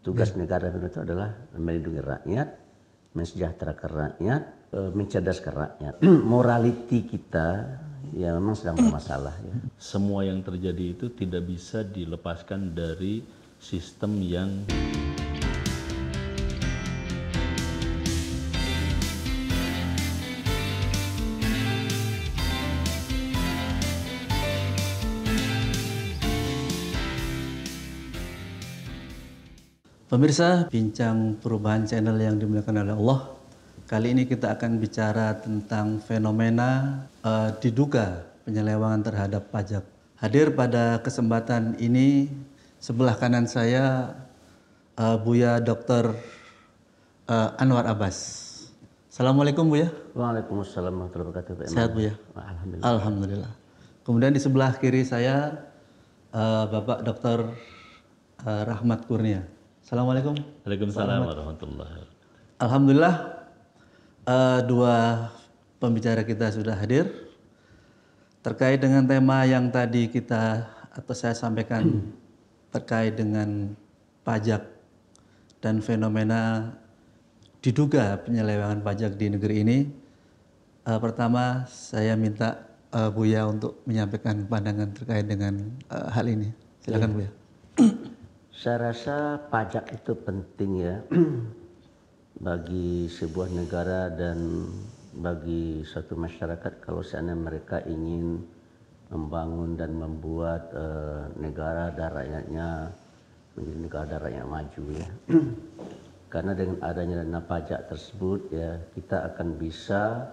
Tugas negara itu adalah melindungi rakyat, mensejahterakan rakyat, mencerdaskan rakyat. Morality kita ya memang sedang bermasalah ya. Semua yang terjadi itu tidak bisa dilepaskan dari sistem yang Pemirsa, Bincang Perubahan Channel yang dimuliakan oleh Allah. Kali ini kita akan bicara tentang fenomena diduga penyelewengan terhadap pajak. Hadir pada kesempatan ini sebelah kanan saya Buya Dr. Anwar Abbas. Assalamualaikum Buya. Waalaikumsalam warahmatullahi wabarakatuh. Sehat Buya? Alhamdulillah. Alhamdulillah. Kemudian di sebelah kiri saya Bapak Dr. Rahmat Kurnia. Assalamualaikum. Waalaikumsalam warahmatullahi wabarakatuh. Alhamdulillah dua pembicara kita sudah hadir terkait dengan tema yang tadi saya sampaikan terkait dengan pajak dan fenomena diduga penyelewengan pajak di negeri ini. Pertama saya minta Buya untuk menyampaikan pandangan terkait dengan hal ini. Silakan Buya. Saya rasa pajak itu penting ya bagi sebuah negara dan bagi suatu masyarakat kalau seandainya mereka ingin membangun dan membuat negara dan rakyatnya menjadi negara dan rakyat maju ya. Karena dengan adanya dana pajak tersebut ya kita akan bisa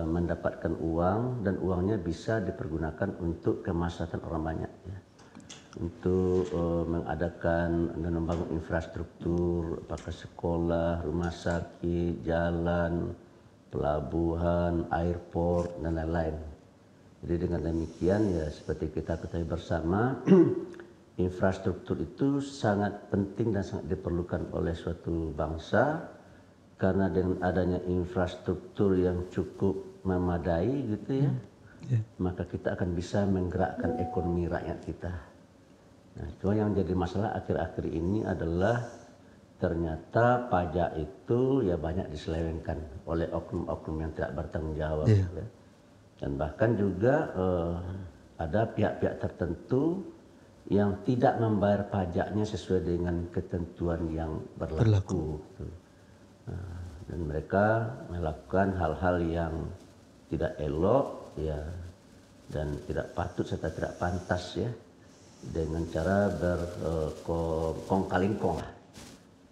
mendapatkan uang dan uangnya bisa dipergunakan untuk kemaslahatan orang banyak ya. Untuk mengadakan dan membangun infrastruktur, apakah sekolah, rumah sakit, jalan, pelabuhan, airport, dan lain-lain. Jadi dengan demikian ya seperti kita ketahui bersama, infrastruktur itu sangat penting dan sangat diperlukan oleh suatu bangsa karena dengan adanya infrastruktur yang cukup memadai gitu ya, maka kita akan bisa menggerakkan ekonomi rakyat kita. Nah, cuma yang jadi masalah akhir-akhir ini adalah ternyata pajak itu ya banyak diselewengkan oleh oknum-oknum yang tidak bertanggung jawab. Ya. Dan bahkan juga ada pihak-pihak tertentu yang tidak membayar pajaknya sesuai dengan ketentuan yang berlaku. Nah, dan mereka melakukan hal-hal yang tidak elok ya dan tidak patut serta tidak pantas ya. Dengan cara berkong-kalingkong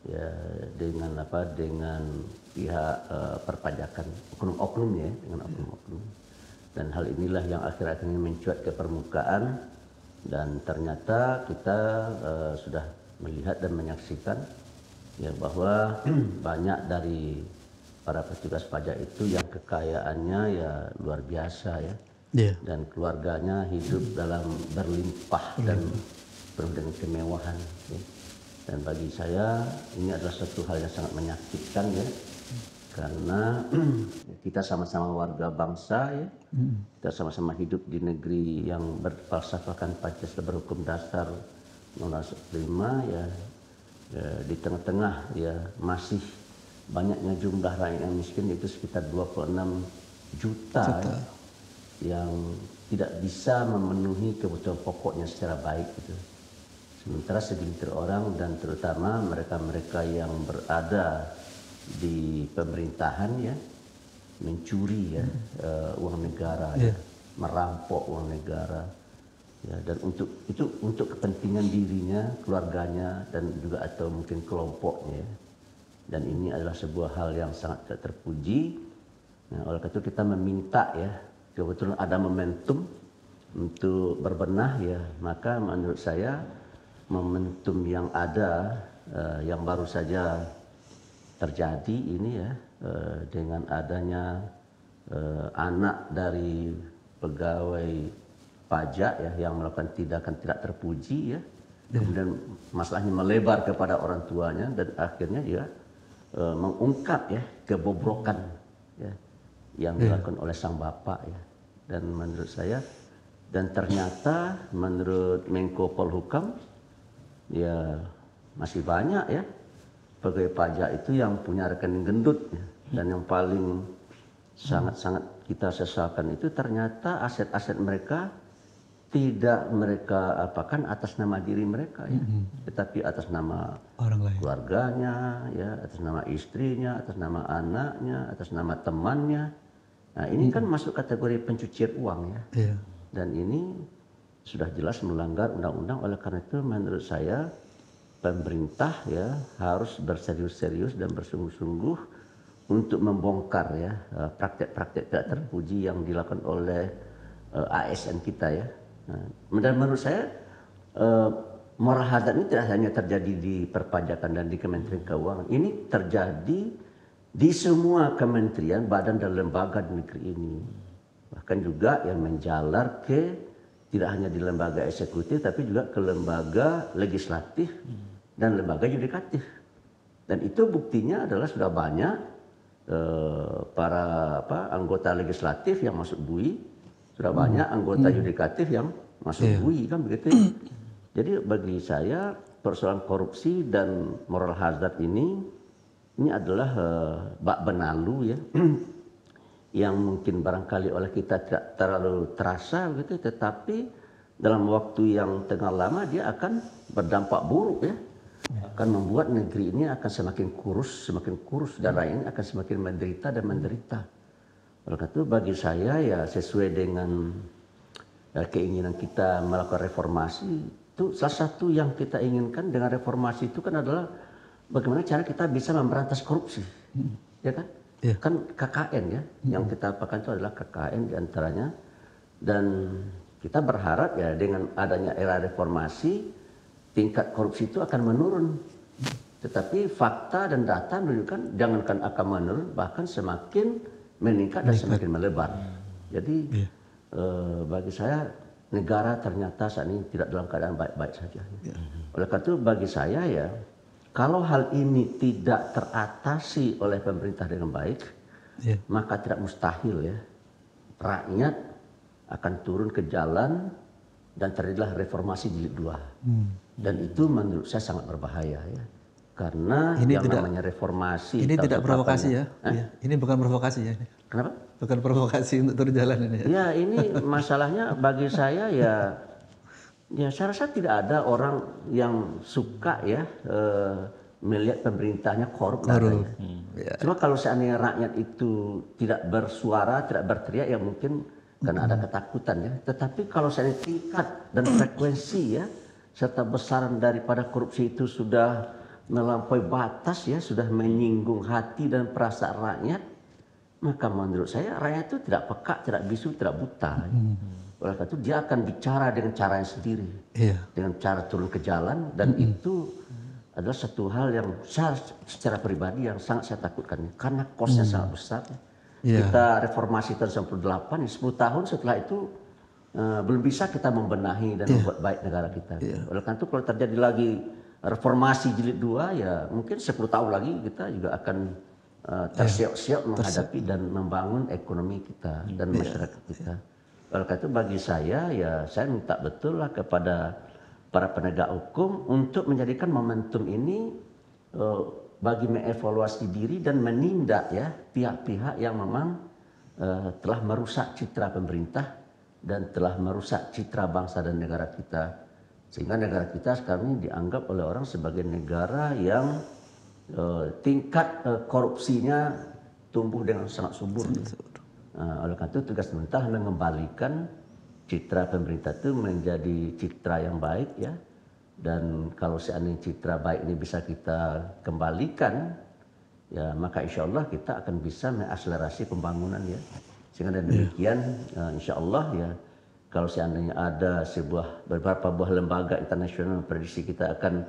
ya dengan pihak perpajakan oknum-oknum ya dengan oknum-oknum dan hal inilah yang akhir-akhir ini mencuat ke permukaan dan ternyata kita sudah melihat dan menyaksikan ya bahwa banyak dari para petugas pajak itu yang kekayaannya ya luar biasa ya. Dan keluarganya hidup dalam berlimpah dan penuh dengan kemewahan. Ya. Dan bagi saya ini adalah suatu hal yang sangat menyakitkan ya, karena kita sama-sama warga bangsa ya, kita sama-sama hidup di negeri yang berfalsafahkan Pancasila berhukum dasar 1945 ya, di tengah-tengah ya masih banyaknya jumlah rakyat yang miskin itu sekitar 26 juta. Ya, yang tidak bisa memenuhi kebutuhan pokoknya secara baik gitu. Sementara segelintir orang dan terutama mereka-mereka yang berada di pemerintahan ya mencuri ya uang negara ya, merampok uang negara ya dan untuk kepentingan dirinya, keluarganya dan juga atau mungkin kelompoknya. Dan ini adalah sebuah hal yang sangat terpuji. Nah, oleh karena itu kita meminta ya kebetulan ada momentum untuk berbenah ya, maka menurut saya momentum yang ada yang baru saja terjadi ini ya dengan adanya anak dari pegawai pajak ya yang melakukan tindakan tidak terpuji ya, kemudian masalahnya melebar kepada orang tuanya dan akhirnya dia mengungkap ya kebobrokan ya yang dilakukan oleh sang bapak ya. Dan menurut saya dan ternyata menurut Menko Polhukam ya masih banyak ya pegawai pajak itu yang punya rekening gendut ya. Dan yang paling sangat-sangat kita sesalkan itu ternyata aset-aset mereka tidak mereka apakan atas nama diri mereka ya, tetapi atas nama Orang lain. keluarganya ya, atas nama istrinya, atas nama anaknya, atas nama temannya. Nah ini kan masuk kategori pencucian uang ya. Iya. Dan ini sudah jelas melanggar undang-undang. Oleh karena itu menurut saya pemerintah ya harus berserius-serius dan bersungguh-sungguh untuk membongkar ya praktek-praktek tidak terpuji yang dilakukan oleh ASN kita ya. Nah, dan menurut saya moral hazard ini tidak hanya terjadi di perpajakan dan di Kementerian Keuangan, ini terjadi di semua kementerian, badan dan lembaga di negeri ini. Bahkan juga yang menjalar ke tidak hanya di lembaga eksekutif tapi juga ke lembaga legislatif dan lembaga yudikatif. Dan itu buktinya adalah sudah banyak para anggota legislatif yang masuk BUI, sudah banyak anggota yudikatif yang masuk BUI kan begitu. Jadi bagi saya persoalan korupsi dan moral hazard ini adalah bak benalu ya yang mungkin barangkali oleh kita tidak terlalu terasa begitu, tetapi dalam waktu yang tengah lama dia akan berdampak buruk ya, akan membuat negeri ini akan semakin kurus dan rakyat ini akan semakin menderita dan menderita. Oleh karena itu bagi saya ya sesuai dengan keinginan kita melakukan reformasi, itu salah satu yang kita inginkan dengan reformasi itu kan adalah bagaimana cara kita bisa memberantas korupsi, ya kan? Yeah. Kan KKN ya, yang kita apakan itu adalah KKN diantaranya. Dan kita berharap ya dengan adanya era reformasi, tingkat korupsi itu akan menurun. Tetapi fakta dan data menunjukkan jangankan akan menurun, bahkan semakin meningkat dan semakin melebar. Jadi bagi saya negara ternyata saat ini tidak dalam keadaan baik-baik saja. Oleh karena itu bagi saya ya, kalau hal ini tidak teratasi oleh pemerintah dengan baik, maka tidak mustahil ya rakyat akan turun ke jalan dan terjadilah reformasi jilid 2. Dan itu menurut saya sangat berbahaya ya. Karena ini yang tidak, namanya reformasi ini tidak provokasi ya. Ini bukan provokasi ya. Kenapa? Bukan provokasi untuk turun jalan ini ya. Ya ini masalahnya bagi saya ya saya rasa tidak ada orang yang suka ya melihat pemerintahnya korup. Cuma kalau seandainya rakyat itu tidak bersuara, tidak berteriak ya mungkin karena ada ketakutan ya. Tetapi kalau seandainya tingkat dan frekuensi ya serta besaran daripada korupsi itu sudah melampaui batas ya, sudah menyinggung hati dan perasaan rakyat, maka menurut saya rakyat itu tidak peka, tidak bisu, tidak buta. Oleh karena itu dia akan bicara dengan caranya sendiri, dengan cara turun ke jalan, dan itu adalah satu hal yang secara pribadi yang sangat saya takutkan karena kosnya sangat besar. Kita reformasi tahun 98, 10 tahun setelah itu belum bisa kita membenahi dan membuat baik negara kita. Oleh karena itu kalau terjadi lagi reformasi jilid 2 ya mungkin 10 tahun lagi kita juga akan tersiok-siok menghadapi dan membangun ekonomi kita dan masyarakat kita. Oleh karena itu bagi saya ya saya minta betul lah kepada para penegak hukum untuk menjadikan momentum ini bagi mengevaluasi diri dan menindak ya pihak-pihak yang memang telah merusak citra pemerintah dan telah merusak citra bangsa dan negara kita. Sehingga negara kita sekarang ini dianggap oleh orang sebagai negara yang tingkat korupsinya tumbuh dengan sangat subur. Oleh karena itu tugas pemerintah mengembalikan citra pemerintah itu menjadi citra yang baik ya. Dan kalau seandainya citra baik ini bisa kita kembalikan ya maka insya Allah kita akan bisa mengakselerasi pembangunan ya. Sehingga dengan demikian insya Allah ya kalau seandainya ada beberapa buah lembaga internasional memprediksi kita akan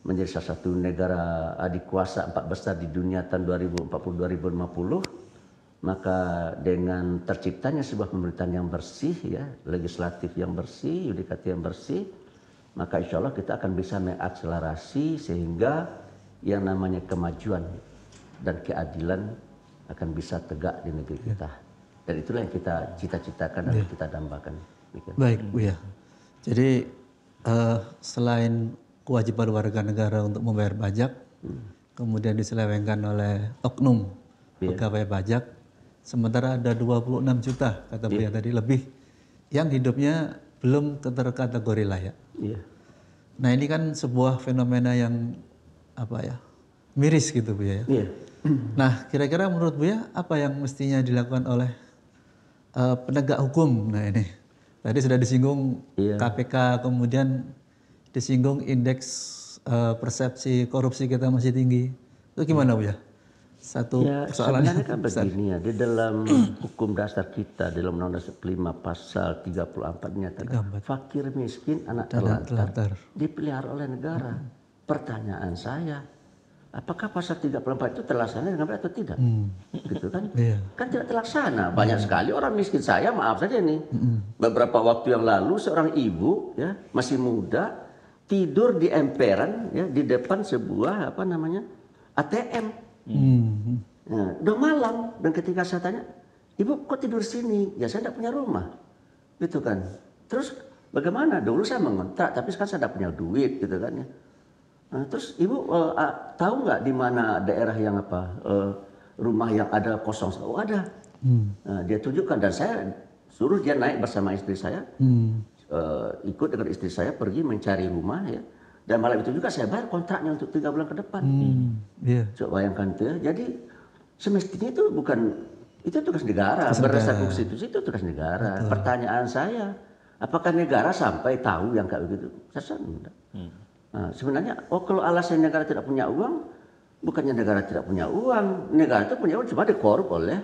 menjadi salah satu negara adikuasa 4 besar di dunia tahun 2040-2050, maka dengan terciptanya sebuah pemerintahan yang bersih ya, legislatif yang bersih, yudikatif yang bersih, maka insya Allah kita akan bisa mengakselerasi sehingga yang namanya kemajuan dan keadilan akan bisa tegak di negeri kita. Dan itulah yang kita cita-citakan dan kita dambakan. Baik, Buya. Jadi selain kewajiban warga negara untuk membayar pajak, kemudian diselewengkan oleh oknum pegawai pajak, sementara ada 26 juta kata Buya tadi lebih yang hidupnya belum terkategori layak. Iya. Nah ini kan sebuah fenomena yang miris gitu Buya ya. Iya. Nah kira-kira menurut Buya apa yang mestinya dilakukan oleh penegak hukum? Nah ini tadi sudah disinggung KPK, kemudian disinggung indeks persepsi korupsi kita masih tinggi. Itu gimana Buya? Satu Ya, persoalannya sebenarnya kan begini ya, di dalam hukum dasar kita, di dalam Undang-Undang 5 pasal 34 menyatakan fakir miskin anak terlantar dipelihara oleh negara. Pertanyaan saya, apakah pasal 34 itu terlaksana dengan baik atau tidak? Gitu kan? Kan tidak terlaksana. Banyak sekali orang miskin. Saya maaf saja nih, beberapa waktu yang lalu seorang ibu ya masih muda tidur di emperan ya di depan sebuah ATM. Nah, udah malam, dan ketika saya tanya, ibu kok tidur sini? Ya saya tidak punya rumah, gitu kan. Terus bagaimana? Dulu saya mengontrak, tapi sekarang saya tidak punya duit, gitu kan ya. Nah, terus ibu tahu nggak di mana daerah yang rumah yang ada kosong? Oh ada. Nah, dia tunjukkan dan saya suruh dia naik bersama istri saya, ikut dengan istri saya pergi mencari rumah ya. Dan malam itu juga saya bayar kontraknya untuk 3 bulan ke depan. Coba bayangkan itu ya. Jadi semestinya itu bukan, itu tugas negara. Berdasarkan konstitusi itu tugas negara. Pertanyaan saya, apakah negara sampai tahu yang kayak begitu? Saya rasa enggak. Nah, sebenarnya, kalau alasan negara tidak punya uang, bukannya negara tidak punya uang. Negara itu punya uang cuma dikorup oleh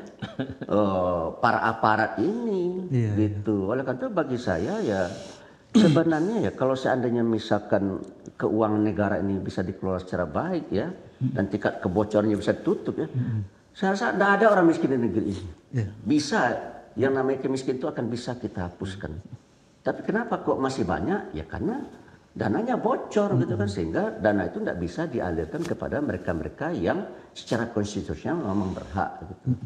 para aparat ini. Gitu. Oleh karena itu bagi saya ya, sebenarnya ya kalau seandainya misalkan keuangan negara ini bisa dikelola secara baik ya, dan tingkat kebocorannya bisa ditutup ya, saya rasa tidak ada orang miskin di negeri ini. Bisa, yang namanya kemiskinan itu akan bisa kita hapuskan. Tapi kenapa kok masih banyak? Ya karena dananya bocor gitu kan, sehingga dana itu tidak bisa dialirkan kepada mereka-mereka yang secara konstitusional memang berhak gitu.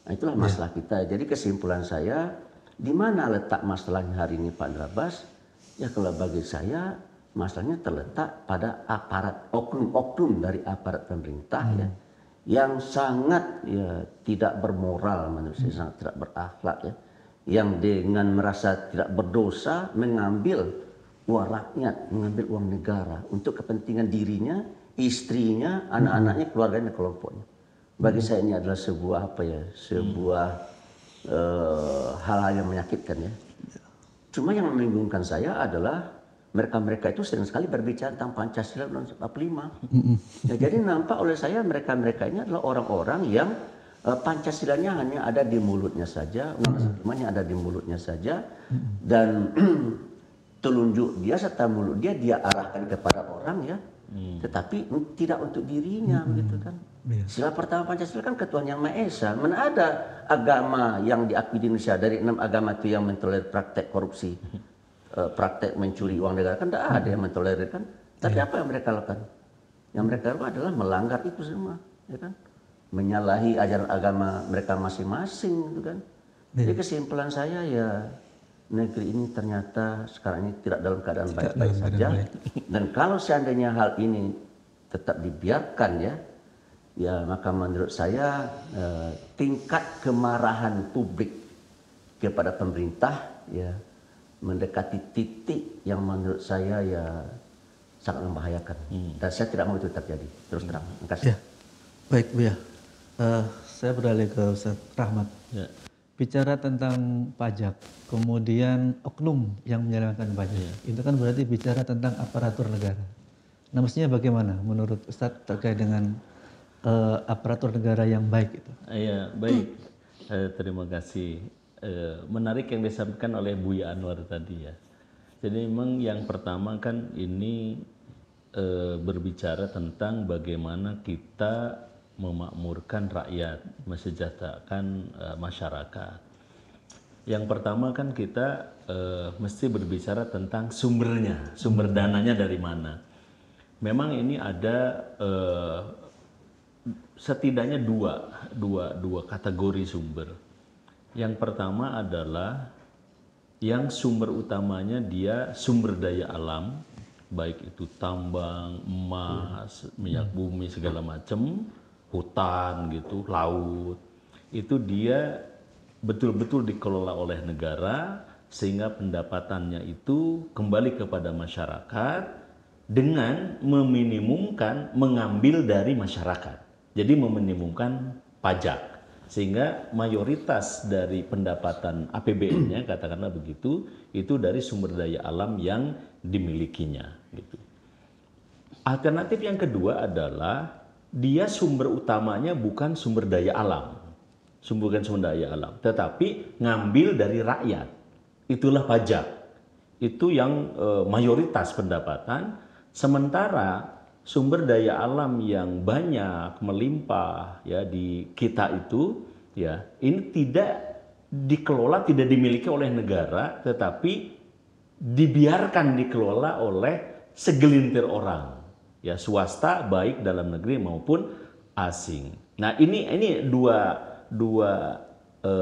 Nah itulah masalah kita. Jadi kesimpulan saya, di mana letak masalahnya hari ini Pak Drabas? Ya kalau bagi saya masalahnya terletak pada aparat, oknum-oknum dari aparat pemerintah ya, yang sangat ya tidak bermoral menurut saya, sangat tidak berakhlak ya, yang dengan merasa tidak berdosa mengambil uang rakyat, mengambil uang negara untuk kepentingan dirinya, istrinya, anak-anaknya, keluarganya, kelompoknya. Bagi saya ini adalah sebuah hal-hal yang menyakitkan ya. Cuma yang membingungkan saya adalah mereka-mereka itu sering sekali berbicara tentang Pancasila dan 45. Ya, jadi nampak oleh saya mereka-mereka ini adalah orang-orang yang Pancasilanya hanya ada di mulutnya saja, undang-undangnya ada di mulutnya saja, dan telunjuk dia serta mulut dia arahkan kepada orang ya, tetapi tidak untuk dirinya begitu kan. Sila pertama Pancasila kan ketuhanan yang Maha Esa. Mana ada agama yang diakui di Indonesia dari 6 agama itu yang mentolerir praktek korupsi, praktek mencuri uang negara, kan tidak ada yang mentolerir kan. Tapi apa yang mereka lakukan? Yang mereka lakukan adalah melanggar itu semua, ya kan? Menyalahi ajaran agama mereka masing-masing, gitu kan. Jadi kesimpulan saya ya, negeri ini ternyata sekarang ini tidak dalam keadaan baik-baik saja. Dan kalau seandainya hal ini tetap dibiarkan ya maka menurut saya tingkat kemarahan publik kepada pemerintah ya mendekati titik yang menurut saya ya sangat membahayakan. Dan saya tidak mau itu terjadi. Terus terang. Terima kasih. Ya. Baik Bu ya. Saya beralih ke Ustaz Rahmat. Ya. Bicara tentang pajak, kemudian oknum yang menyelewengkan pajak, itu kan berarti bicara tentang aparatur negara. Nah, mestinya bagaimana menurut Ustadz terkait dengan aparatur negara yang baik itu? Iya, baik. Terima kasih. Menarik yang disampaikan oleh Buya Anwar tadi ya. Jadi memang yang pertama kan ini berbicara tentang bagaimana kita memakmurkan rakyat, mesejahterakan masyarakat. Yang pertama kan kita mesti berbicara tentang sumbernya, sumber dananya dari mana. Memang ini ada setidaknya dua kategori sumber. Yang pertama adalah yang sumber utamanya dia sumber daya alam, baik itu tambang, emas, minyak bumi segala macam, hutan gitu, laut, itu dia betul-betul dikelola oleh negara sehingga pendapatannya itu kembali kepada masyarakat dengan meminimumkan mengambil dari masyarakat. Jadi meminimumkan pajak. Sehingga mayoritas dari pendapatan APBN-nya katakanlah begitu itu dari sumber daya alam yang dimilikinya gitu. Alternatif yang kedua adalah dia sumber utamanya bukan sumber daya alam. Bukan sumber daya alam, tetapi ngambil dari rakyat. Itulah pajak. Itu yang mayoritas pendapatan, sementara sumber daya alam yang banyak melimpah ya di kita itu ya ini tidak dikelola, tidak dimiliki oleh negara, tetapi dibiarkan dikelola oleh segelintir orang ya, swasta baik dalam negeri maupun asing. Nah ini dua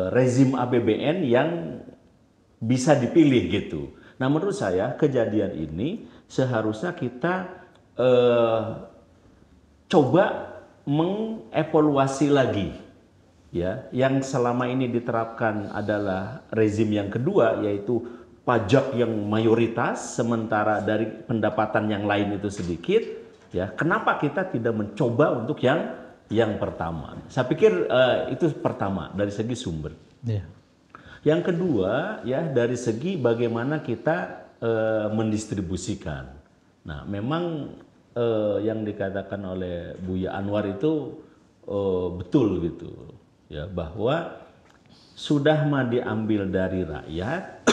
rezim APBN yang bisa dipilih gitu. Nah menurut saya kejadian ini seharusnya kita coba mengevaluasi lagi ya, yang selama ini diterapkan adalah rezim yang kedua, yaitu pajak yang mayoritas sementara dari pendapatan yang lain itu sedikit ya. Kenapa kita tidak mencoba untuk yang pertama? Saya pikir itu pertama dari segi sumber. Yang kedua ya dari segi bagaimana kita mendistribusikan. Nah, memang yang dikatakan oleh Buya Anwar itu betul gitu ya, bahwa sudah mah diambil dari rakyat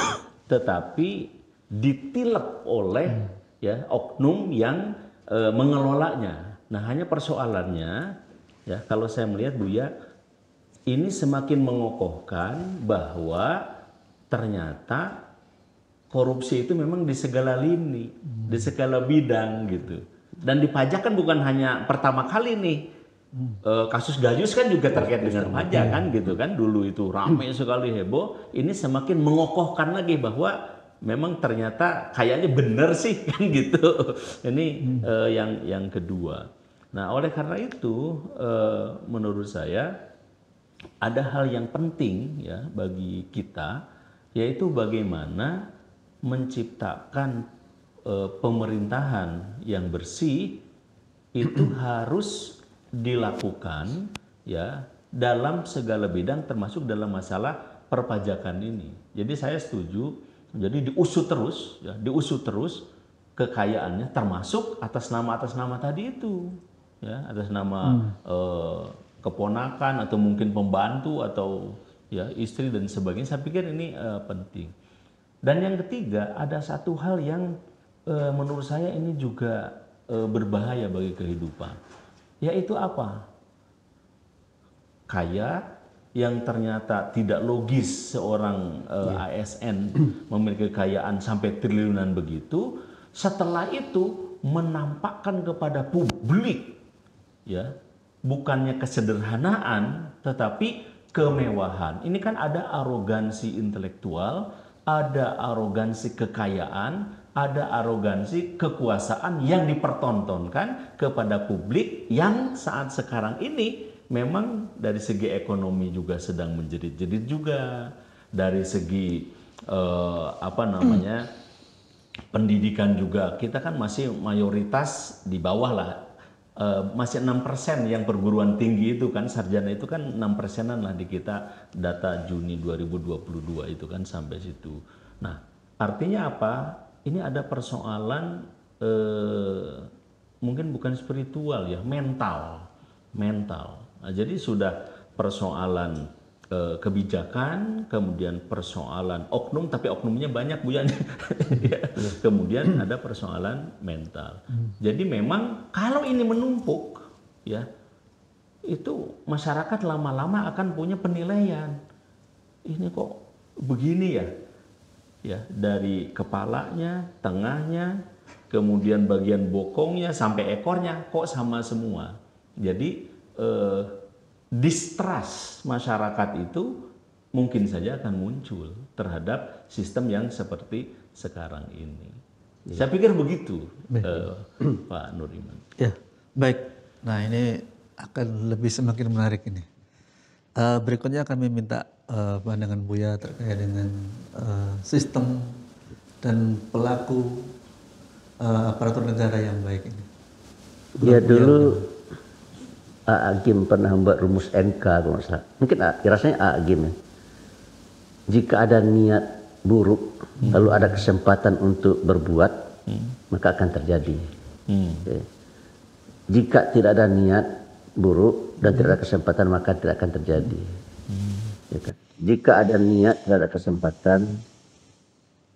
tetapi ditilep oleh ya oknum yang mengelolanya. Nah, hanya persoalannya ya kalau saya melihat Buya ini semakin mengokohkan bahwa ternyata korupsi itu memang di segala lini, di segala bidang gitu. Dan di pajak kan bukan hanya pertama kali nih. Kasus Gayus kan juga terkait dengan pajak kan gitu kan. Dulu itu ramai sekali heboh. Ini semakin mengokohkan lagi bahwa memang ternyata kayaknya benar sih kan gitu. Ini yang kedua. Nah oleh karena itu menurut saya ada hal yang penting ya bagi kita, yaitu bagaimana menciptakan pemerintahan yang bersih itu harus dilakukan ya dalam segala bidang termasuk dalam masalah perpajakan ini. Jadi saya setuju, jadi diusut terus kekayaannya termasuk atas nama tadi itu ya, atas nama keponakan atau mungkin pembantu atau ya istri dan sebagainya. Saya pikir ini penting. Dan yang ketiga, ada satu hal yang menurut saya ini juga berbahaya bagi kehidupan. Yaitu apa? Kaya yang ternyata tidak logis seorang ASN memiliki kekayaan sampai triliunan begitu, setelah itu menampakkan kepada publik ya, bukannya kesederhanaan tetapi kemewahan. Ini kan ada arogansi intelektual, ada arogansi kekayaan, ada arogansi kekuasaan yang dipertontonkan kepada publik yang saat sekarang ini memang dari segi ekonomi juga sedang menjerit-jerit juga, dari segi pendidikan juga kita kan masih mayoritas di bawah lah. Masih 6% yang perguruan tinggi itu kan, sarjana itu kan 6%-an lah di kita, data Juni 2022 itu kan sampai situ. Nah artinya apa? Ini ada persoalan mungkin bukan spiritual ya, mental. Nah, jadi sudah persoalan kebijakan, kemudian persoalan oknum, tapi oknumnya banyak Bu Yani. Kemudian ada persoalan mental. Jadi memang kalau ini menumpuk, ya itu masyarakat lama-lama akan punya penilaian. Ini kok begini ya? Ya dari kepalanya, tengahnya, kemudian bagian bokongnya sampai ekornya kok sama semua. Jadi distrust masyarakat itu mungkin saja akan muncul terhadap sistem yang seperti sekarang ini. Saya pikir begitu, Pak Nuriman. Ya, baik. Nah ini akan lebih semakin menarik ini. Berikutnya kami minta pandangan Buya terkait dengan sistem dan pelaku aparatur negara yang baik ini. Ya dulu Agim pernah membuat rumus MK kalau nggak salah. Mungkin rasanya Agim ya. Jika ada niat buruk, lalu ada kesempatan untuk berbuat, maka akan terjadi. Oke. Jika tidak ada niat buruk dan tidak ada kesempatan, maka tidak akan terjadi. Ya kan? Jika ada niat, tidak ada kesempatan,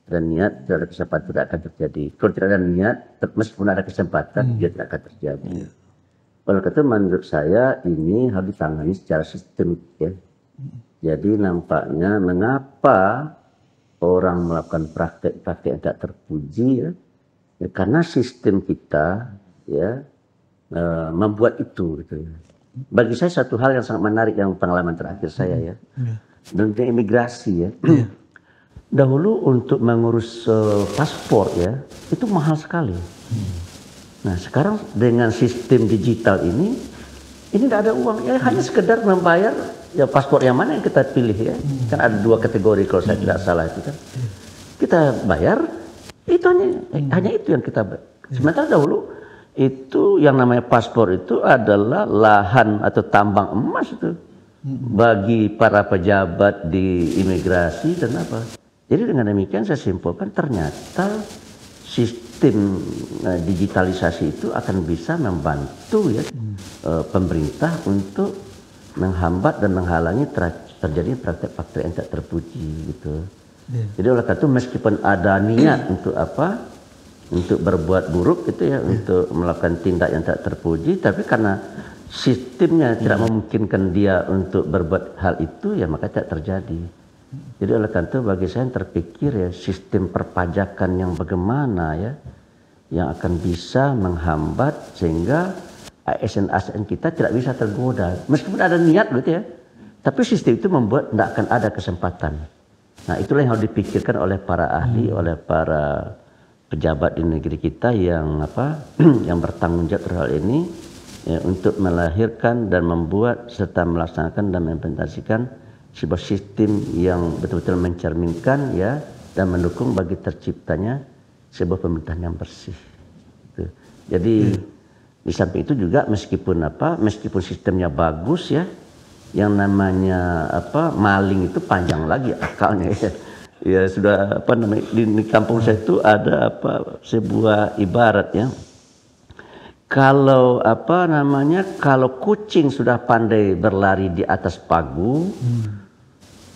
dan niat, tidak ada kesempatan, tidak akan terjadi. Kalau tidak ada niat, meskipun ada kesempatan, dia tidak akan terjadi. Oleh karena itu menurut saya ini harus ditangani secara sistemik ya. Jadi nampaknya mengapa orang melakukan praktek-praktek yang tidak terpuji ya, ya karena sistem kita ya membuat itu gitu ya. Bagi saya satu hal yang sangat menarik yang pengalaman terakhir saya ya, dan imigrasi ya. Dahulu untuk mengurus paspor ya itu mahal sekali. Nah sekarang dengan sistem digital ini tidak ada uang ya, hanya sekedar membayar ya paspor yang mana yang kita pilih ya. Kan ada 2 kategori kalau saya tidak salah itu kan. Kita bayar itu hanya itu yang kita bayar. Sementara dahulu itu yang namanya paspor itu adalah lahan atau tambang emas itu bagi para pejabat di imigrasi dan apa. Jadi dengan demikian saya simpulkan ternyata sistem digitalisasi itu akan bisa membantu ya pemerintah untuk menghambat dan menghalangi terjadi praktek-praktek yang tak terpuji gitu. Jadi oleh karena itu meskipun ada niat untuk apa, untuk berbuat buruk gitu ya, untuk melakukan tindak yang tak terpuji, tapi karena sistemnya tidak memungkinkan dia untuk berbuat hal itu ya maka tidak terjadi. Jadi oleh karena itu bagi saya yang terpikir ya sistem perpajakan yang bagaimana ya yang akan bisa menghambat sehingga ASN-ASN kita tidak bisa tergoda meskipun ada niat gitu ya, tapi sistem itu membuat tidak akan ada kesempatan. Nah itulah yang harus dipikirkan oleh para ahli, oleh para pejabat di negeri kita yang apa yang bertanggung jawab terhadap hal ini ya, untuk melahirkan dan membuat serta melaksanakan dan mengimplementasikan sebuah sistem yang betul-betul mencerminkan ya dan mendukung bagi terciptanya sebuah pemerintahan yang bersih. Gitu. Jadi di samping itu juga meskipun sistemnya bagus ya, yang namanya maling itu panjang lagi akalnya ya. Ya sudah di kampung saya itu ada sebuah ibarat ya. Kalau kalau kucing sudah pandai berlari di atas pagu,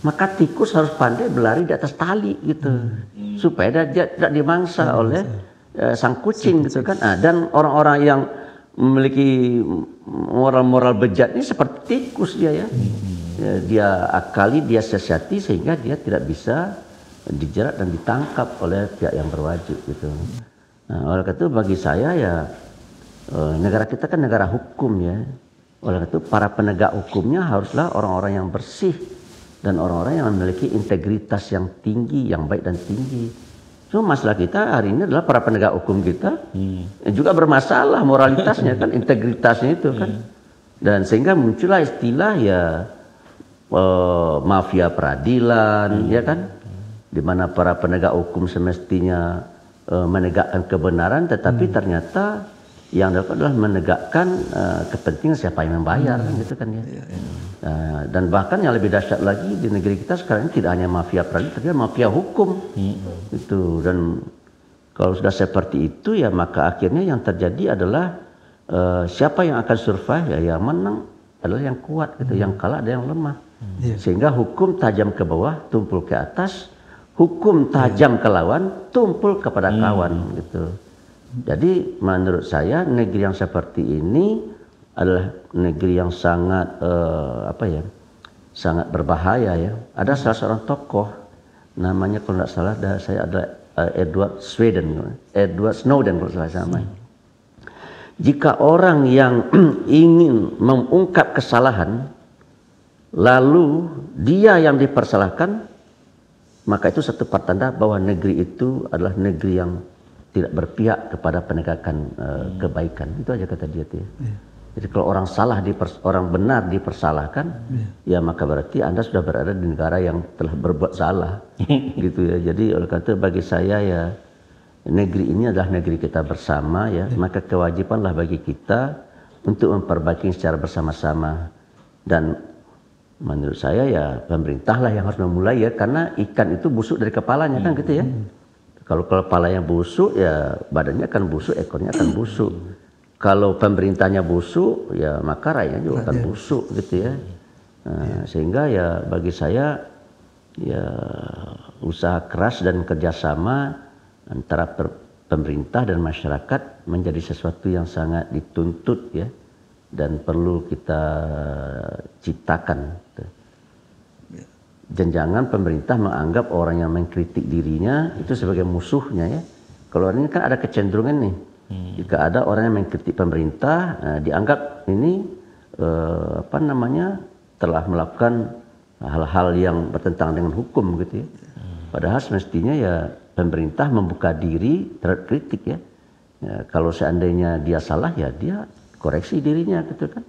maka tikus harus pandai berlari di atas tali gitu, supaya dia tidak dimangsa oleh sang kucing gitu kan. Dan orang-orang yang memiliki moral-moral bejat ini seperti tikus dia ya. Dia akali, dia siasati sehingga dia tidak bisa dijerat dan ditangkap oleh pihak yang berwajib gitu. Nah, oleh karena itu bagi saya ya negara kita kan negara hukum ya. Oleh karena itu para penegak hukumnya haruslah orang-orang yang bersih dan orang-orang yang memiliki integritas yang tinggi, yang baik dan tinggi. Cuma masalah kita hari ini adalah para penegak hukum kita juga bermasalah moralitasnya kan, integritasnya itu kan. Dan sehingga muncullah istilah ya mafia peradilan ya kan, di mana para penegak hukum semestinya menegakkan kebenaran, tetapi ternyata yang dapat adalah menegakkan kepentingan siapa yang membayar gitu kan ya. Dan bahkan yang lebih dahsyat lagi di negeri kita sekarang ini tidak hanya mafia peradilan, tapi mafia hukum itu. Dan kalau sudah seperti itu ya maka akhirnya yang terjadi adalah siapa yang akan survive ya yang menang adalah yang kuat gitu, yang kalah ada yang lemah. Sehingga hukum tajam ke bawah, tumpul ke atas, hukum tajam ke lawan, tumpul kepada kawan gitu. Jadi menurut saya negeri yang seperti ini adalah negeri yang sangat sangat berbahaya ya. Ada salah seorang tokoh namanya kalau tidak salah saya ada Edward Snowden kalau salah namanya. Jika orang yang ingin mengungkap kesalahan lalu dia yang dipersalahkan, maka itu satu pertanda bahwa negeri itu adalah negeri yang tidak berpihak kepada penegakan kebaikan. Itu aja kata dia tuh ya. Jadi kalau orang salah orang benar dipersalahkan, ya maka berarti Anda sudah berada di negara yang telah berbuat salah, gitu ya. Jadi oleh karena itu bagi saya ya negeri ini adalah negeri kita bersama ya, maka kewajibanlah bagi kita untuk memperbaiki secara bersama-sama. Dan menurut saya ya pemerintahlah yang harus memulai ya, karena ikan itu busuk dari kepalanya kan gitu ya. Kalau kepalanya busuk ya badannya akan busuk, ekornya akan busuk. Kalau pemerintahnya busuk, ya maka rakyatnya juga akan busuk gitu ya. Nah, sehingga ya bagi saya ya usaha keras dan kerjasama antara pemerintah dan masyarakat menjadi sesuatu yang sangat dituntut ya, dan perlu kita ciptakan. Dan jangan pemerintah menganggap orang yang mengkritik dirinya itu sebagai musuhnya ya. Kalau ini kan ada kecenderungan nih. Jika ada orang yang mengkritik pemerintah, dianggap ini telah melakukan hal-hal yang bertentangan dengan hukum gitu ya. Padahal semestinya ya pemerintah membuka diri terhadap kritik ya. Kalau seandainya dia salah ya dia koreksi dirinya gitu kan.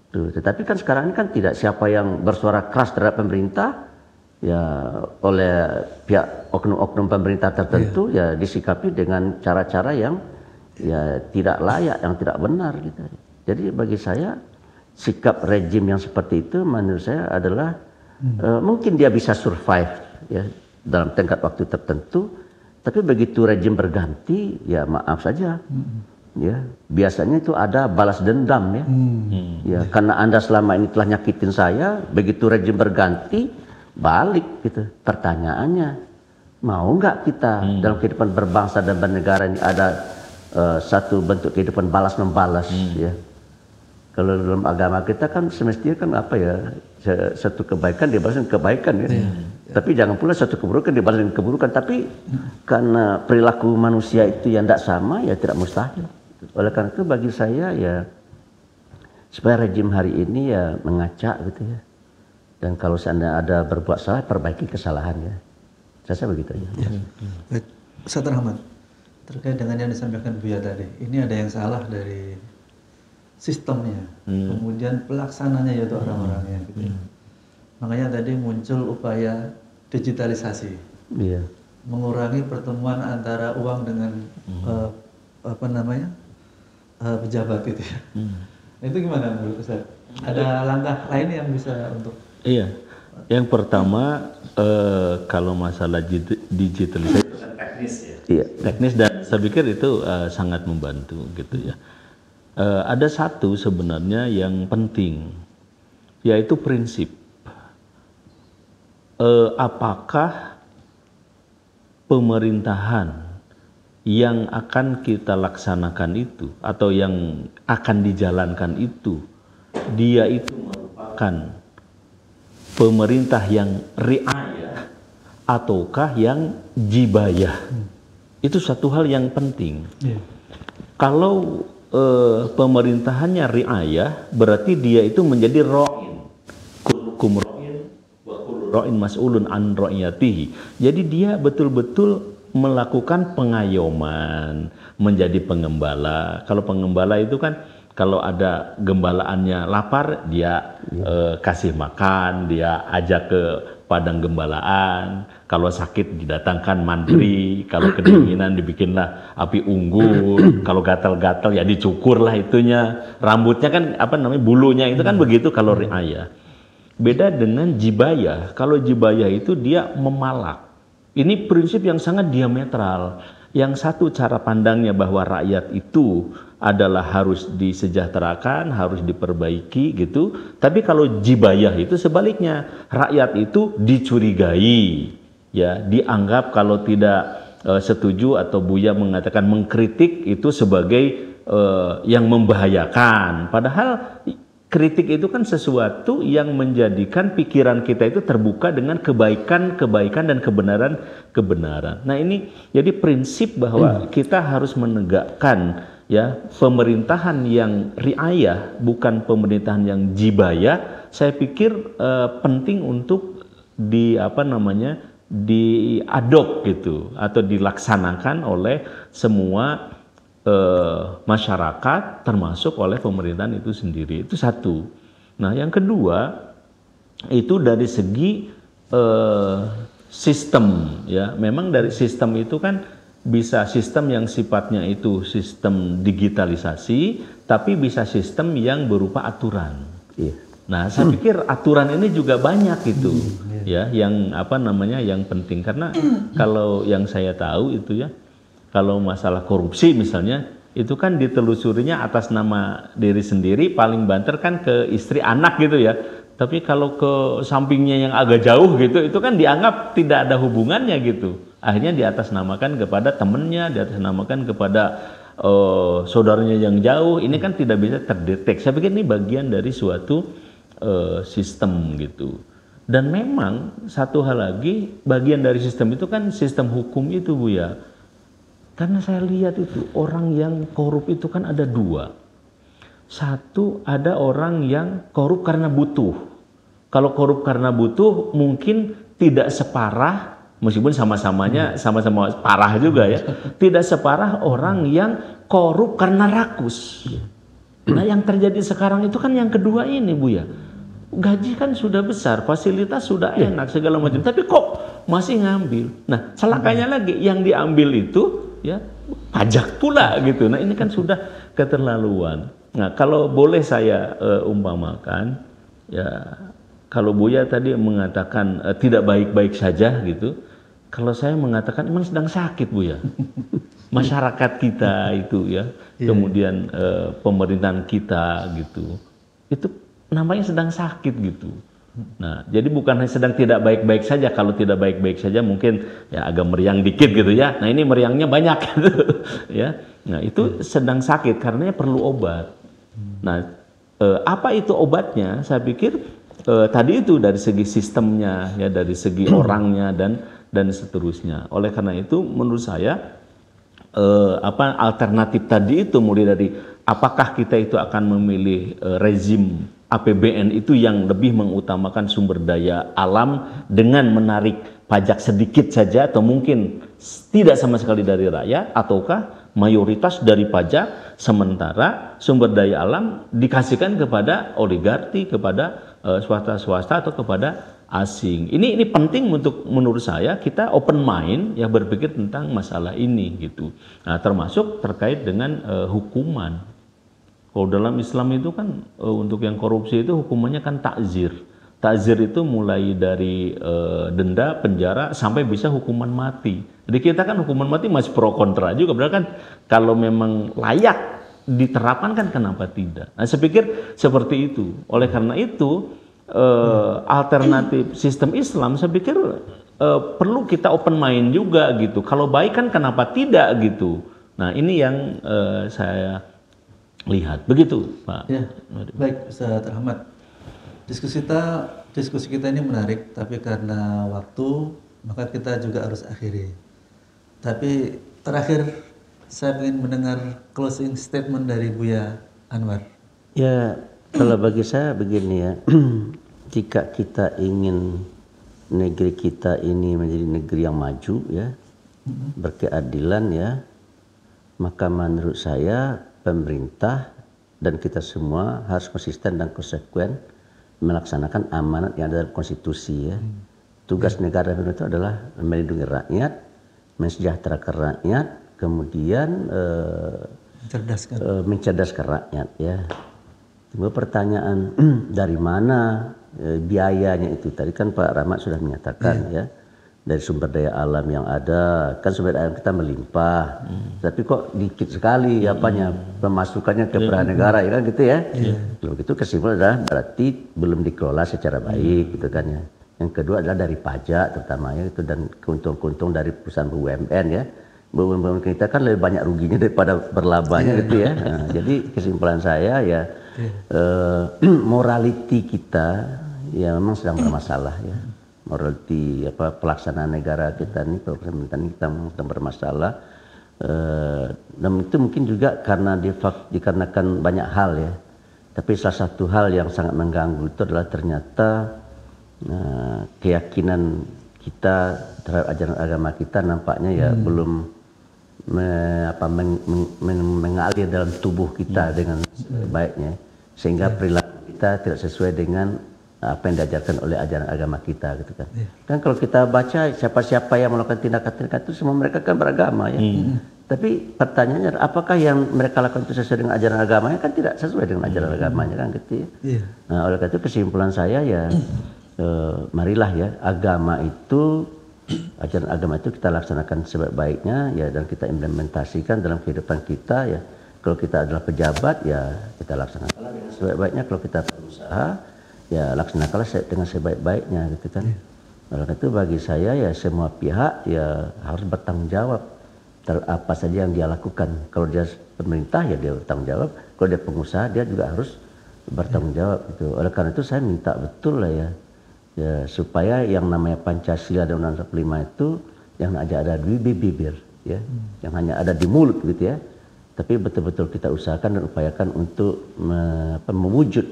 Tuh, tetapi kan sekarang ini kan tidak, siapa yang bersuara keras terhadap pemerintah ya oleh pihak oknum-oknum pemerintah tertentu ya disikapi dengan cara-cara yang ya tidak layak, yang tidak benar gitu. Jadi bagi saya sikap rejim yang seperti itu menurut saya adalah mungkin dia bisa survive ya dalam tenggat waktu tertentu, tapi begitu rejim berganti ya maaf saja ya, biasanya itu ada balas dendam ya. Ya karena Anda selama ini telah nyakitin saya, begitu rejim berganti balik gitu. Pertanyaannya, mau nggak kita dalam kehidupan berbangsa dan bernegara ini ada satu bentuk kehidupan balas membalas ya. Kalau dalam agama kita kan semestinya kan apa ya, satu kebaikan dibalas dengan kebaikan ya. Tapi jangan pula satu keburukan dibalas dengan keburukan. Tapi karena perilaku manusia itu yang tidak sama ya tidak mustahil. Oleh karena itu bagi saya ya supaya rejim hari ini ya mengacak gitu ya. Dan kalau seandainya ada berbuat salah, perbaiki kesalahannya. Saya begitu aja. Baik, Ustaz Rahmat, terkait dengan yang disampaikan Buya tadi, ini ada yang salah dari sistemnya, kemudian pelaksananya yaitu orang-orangnya gitu. Makanya tadi muncul upaya digitalisasi, mengurangi pertemuan antara uang dengan pejabat itu ya. Itu gimana menurut Ustaz? Ada langkah lain yang bisa untuk? Iya, yang pertama kalau masalah digitalisasi teknis ya. Iya, teknis, dan saya pikir itu sangat membantu gitu ya. Ada satu sebenarnya yang penting, yaitu prinsip. Apakah pemerintahan yang akan kita laksanakan itu atau yang akan dijalankan itu, dia itu merupakan pemerintah yang riayah ataukah yang jibayah? Itu satu hal yang penting. Kalau pemerintahannya riayah, berarti dia itu menjadi ra'in. Kullukum ra'in wa kullu ra'in mas'ulun an ra'iyatihi. Jadi dia betul-betul melakukan pengayoman, menjadi pengembala. Kalau pengembala itu kan kalau ada gembalaannya lapar, dia kasih makan, dia ajak ke padang gembalaan. Kalau sakit didatangkan mantri, kalau kedinginan dibikinlah api unggun, kalau gatal-gatal ya dicukur lah itunya. Rambutnya kan bulunya itu kan begitu kalau riayah. Beda dengan jibayah. Kalau jibayah itu dia memalak. Ini prinsip yang sangat diametral. Yang satu cara pandangnya bahwa rakyat itu adalah harus disejahterakan, harus diperbaiki gitu. Tapi kalau jibayah itu sebaliknya, rakyat itu dicurigai, ya, dianggap kalau tidak setuju atau Buya mengatakan mengkritik itu sebagai yang membahayakan. Padahal kritik itu kan sesuatu yang menjadikan pikiran kita itu terbuka dengan kebaikan-kebaikan dan kebenaran-kebenaran. Nah ini jadi prinsip bahwa kita harus menegakkan ya pemerintahan yang riayah, bukan pemerintahan yang jibayah. Saya pikir penting untuk diadop gitu atau dilaksanakan oleh semua masyarakat termasuk oleh pemerintahan itu sendiri. Itu satu. Nah, yang kedua itu dari segi sistem ya. Memang dari sistem itu kan bisa sistem yang sifatnya itu sistem digitalisasi, tapi bisa sistem yang berupa aturan. Iya. Nah, saya pikir aturan ini juga banyak itu ya, yang yang penting karena kalau yang saya tahu itu ya, kalau masalah korupsi misalnya itu kan ditelusurinya atas nama diri sendiri, paling banter kan ke istri anak gitu ya. Tapi kalau ke sampingnya yang agak jauh gitu, itu kan dianggap tidak ada hubungannya gitu. Akhirnya diatasnamakan kepada temennya, diatasnamakan kepada saudaranya yang jauh. Ini kan tidak bisa terdetek. Saya pikir ini bagian dari suatu sistem gitu. Dan memang satu hal lagi, bagian dari sistem itu kan sistem hukum itu Bu ya. Karena saya lihat itu orang yang korup itu kan ada dua. Satu, ada orang yang korup karena butuh. Kalau korup karena butuh mungkin tidak separah, meskipun sama-sama parah juga ya. Tidak separah orang yang korup karena rakus. Nah, yang terjadi sekarang itu kan yang kedua ini Bu ya. Gaji kan sudah besar, fasilitas sudah enak segala macam, tapi kok masih ngambil. Nah, celakanya lagi yang diambil itu ya pajak pula gitu. Nah, ini kan sudah keterlaluan. Nah, kalau boleh saya umpamakan ya, kalau Buya tadi mengatakan tidak baik-baik saja gitu, kalau saya mengatakan memang sedang sakit Buya. Masyarakat kita itu ya, kemudian pemerintahan kita gitu, itu namanya sedang sakit gitu. Nah, jadi bukan hanya sedang tidak baik-baik saja. Kalau tidak baik-baik saja mungkin ya agak meriang dikit gitu ya. Nah, ini meriangnya banyak gitu ya. Nah, itu sedang sakit karena perlu obat. Nah, apa itu obatnya? Saya pikir tadi itu dari segi sistemnya ya, dari segi orangnya dan seterusnya. Oleh karena itu menurut saya alternatif tadi itu mulai dari apakah kita itu akan memilih rezim APBN itu yang lebih mengutamakan sumber daya alam dengan menarik pajak sedikit saja atau mungkin tidak sama sekali dari rakyat, ataukah mayoritas dari pajak sementara sumber daya alam dikasihkan kepada oligarki, kepada swasta-swasta atau kepada asing. Ini penting untuk menurut saya kita open mind ya, berpikir tentang masalah ini gitu. Nah, termasuk terkait dengan hukuman. Kalau dalam Islam itu kan untuk yang korupsi itu hukumannya kan takzir. Takzir itu mulai dari denda, penjara sampai bisa hukuman mati. Jadi kita kan hukuman mati masih pro kontra juga. Padahal kan kalau memang layak diterapkan kan kenapa tidak. Nah, saya pikir seperti itu. Oleh karena itu alternatif sistem Islam saya pikir perlu kita open mind juga gitu. Kalau baik kan kenapa tidak gitu. Nah, ini yang saya lihat begitu Pak. Ya, baik Ustaz Rahmat. Diskusi kita ini menarik, tapi karena waktu maka kita juga harus akhiri. Tapi terakhir saya ingin mendengar closing statement dari Buya Anwar. Ya, kalau bagi saya begini ya, jika kita ingin negeri kita ini menjadi negeri yang maju ya, berkeadilan ya, maka menurut saya pemerintah dan kita semua harus konsisten dan konsekuen melaksanakan amanat yang ada dalam konstitusi ya. Tugas negara itu adalah melindungi rakyat, mensejahterakan rakyat, kemudian mencerdaskan rakyat ya. Timbul pertanyaan dari mana biayanya itu. Tadi kan Pak Rahmat sudah menyatakan ya, dari sumber daya alam yang ada, kan sumber daya alam kita melimpah, tapi kok dikit sekali pemasukannya ke peran negara ya kan gitu ya. Kalau gitu kesimpulan adalah berarti belum dikelola secara baik gitu kan ya. Yang kedua adalah dari pajak terutamanya itu dan keuntungan dari perusahaan BUMN ya. BUMN kita kan lebih banyak ruginya daripada berlabanya gitu ya. Nah, jadi kesimpulan saya ya morality kita ya memang sedang bermasalah ya. Morality pelaksanaan negara kita ini, pemerintahan kita sedang bermasalah, dan itu mungkin juga karena dikarenakan banyak hal ya. Tapi salah satu hal yang sangat mengganggu itu adalah ternyata keyakinan kita terhadap ajaran agama kita nampaknya ya belum mengalir dalam tubuh kita dengan baiknya, sehingga perilaku kita tidak sesuai dengan apa yang diajarkan oleh ajaran agama kita gitu kan. Kan kalau kita baca siapa-siapa yang melakukan tindakan-tindakan itu semua mereka kan beragama ya. Tapi pertanyaannya apakah yang mereka lakukan itu sesuai dengan ajaran agamanya? Kan tidak sesuai dengan ajaran agamanya kan gitu ya. Nah, oleh karena itu kesimpulan saya ya marilah ya agama itu, ajaran agama itu kita laksanakan sebaik-baiknya ya, dan kita implementasikan dalam kehidupan kita ya. Kalau kita adalah pejabat ya kita laksanakan dengan sebaik-baiknya, kalau kita pengusaha ya laksanakanlah dengan sebaik-baiknya gitu kan. Oleh karena itu bagi saya ya semua pihak ya harus bertanggung jawab terhadap apa saja yang dia lakukan. Kalau dia pemerintah ya dia bertanggung jawab, kalau dia pengusaha dia juga harus bertanggung jawab gitu. Oleh karena itu saya minta betul lah ya supaya yang namanya Pancasila dan Undang-Undang 45 itu yang ada di bibir ya, yang hanya ada di mulut gitu ya, tapi betul-betul kita usahakan dan upayakan untuk mewujud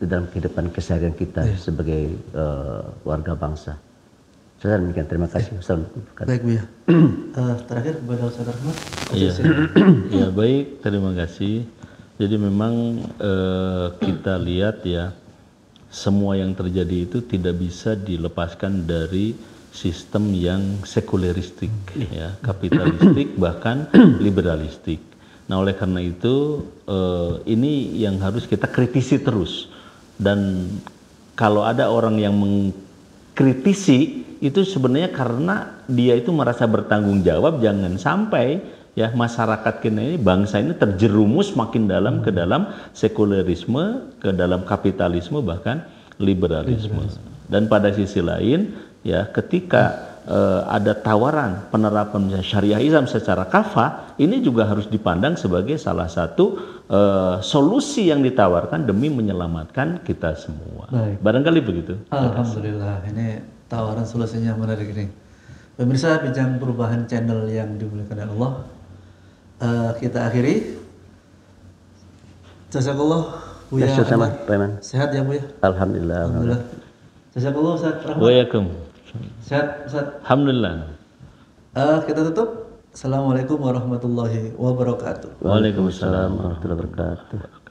di dalam kehidupan keseharian kita sebagai warga bangsa. Saya demikian, terima kasih. Assalamualaikum. Baik Bu ya. Terakhir kepada Ustaz Rahmat. Ya baik, terima kasih. Jadi memang kita lihat ya, semua yang terjadi itu tidak bisa dilepaskan dari sistem yang sekuleristik, ya, kapitalistik bahkan liberalistik. Nah oleh karena itu ini yang harus kita kritisi terus, dan kalau ada orang yang mengkritisi itu sebenarnya karena dia itu merasa bertanggung jawab, jangan sampai ya masyarakat kita ini, bangsa ini terjerumus makin dalam ke dalam sekulerisme, ke dalam kapitalisme bahkan liberalisme. Dan pada sisi lain ya ketika ada tawaran penerapan syariah Islam secara kafah, ini juga harus dipandang sebagai salah satu solusi yang ditawarkan demi menyelamatkan kita semua. Baik. Barangkali begitu. Alhamdulillah, ini tawaran solusinya menarik ini. Pemirsa Bincang Perubahan channel yang dimuliakan Allah, kita akhiri. Jazakallah Buya Anwar. Sehat ya Bu ya? Alhamdulillah. Alhamdulillah. Jazakallah Ustaz Rahmat. Waalaikum. Sehat Ustaz. Alhamdulillah. Kita tutup. Assalamualaikum warahmatullahi wabarakatuh. Waalaikumsalam Warahmatullahi wabarakatuh.